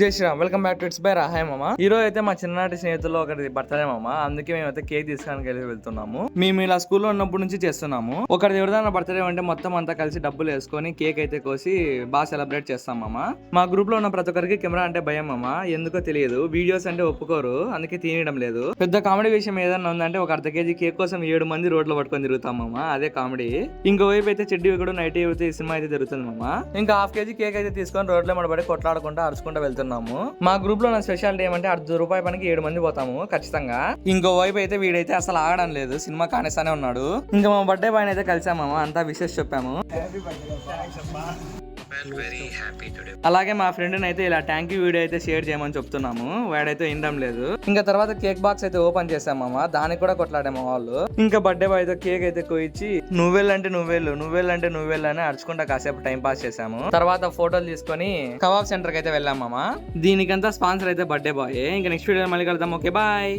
జై Shriram, welcome back to it's by రాహాయ్ మామ. ఈ రోజు అయితే మా చిన్ననాటి స్నేహితుల్లో ఒకటి బర్త్డే మామ. అందుకే మేమైతే కేక్ తీసుకోవడానికి వెళ్తున్నాము. మేము ఇలా స్కూల్లో ఉన్నప్పటి నుంచి చేస్తున్నాము. ఒకటి ఎవరిదైనా బర్త్డే అంటే మొత్తం అంతా కలిసి డబ్బులు వేసుకొని కేక్ అయితే కోసి బాగా సెలబ్రేట్ చేస్తాం మామ. మా గ్రూప్ లో ఉన్న ప్రతి ఒక్కరికి కెమెరా అంటే భయం మామ. ఎందుకో తెలియదు, వీడియోస్ అంటే ఒప్పుకోరు, అందుకే తీయడం లేదు. పెద్ద కామెడీ విషయం ఏదైనా ఉందంటే ఒక అర్ధ కేజీ కేక్ కోసం 7 మంది రోడ్లు పట్టుకొని తిరుగుతాం మామ. అదే కామెడీ. ఇంకోవైపు అయితే చెడ్డి కూడా నైట్ అయితే ఈ సినిమా అయితే జరుగుతుంది మామ. ఇంకా హాఫ్ కేజీ కేక్ అయితే తీసుకొని రోడ్లో మడబడి కొట్లాడుకుంటా అరుచుకుంటా వెళ్తున్నాము. మా గ్రూప్ లో నా స్పెషాలిటీ ఏమంటే ₹100 పనికి 7 మంది పోతాము ఖచ్చితంగా. ఇంకో వైపు అయితే వీడైతే అసలు ఆగడం లేదు, సినిమా కానేస్తానే ఉన్నాడు. ఇంకా మా బర్త్డే బాయ్ అయితే కలిసాము, అంతా విషెస్ చెప్పాము. అలాగే మా ఫ్రెండ్ అయితే ఇలా థ్యాంక్ యూ వీడియో అయితే షేర్ చేయమని చెప్తున్నాము. వాడైతే వినడం లేదు. ఇంకా తర్వాత కేక్ బాక్స్ అయితే ఓపెన్ చేసామమ్మ, దానికి కూడా కొట్లాడాము వాళ్ళు. ఇంకా బర్త్డే బాయ్ తో కేక్ అయితే కోయించి నువ్వెళ్ళంటే నువ్వెళ్ళు అని అరుచుకుంటా కాసేపు టైం పాస్ చేసాము. తర్వాత ఫోటోలు తీసుకొని కబాబ్ సెంటర్ కి అయితే వెళ్ళామమ్మ. దీనికంతా స్పాన్సర్ అయితే బర్త్డే బాయ్. ఇంకా నెక్స్ట్ వీడియో మళ్ళీ కలుద్దాం. Okay bye.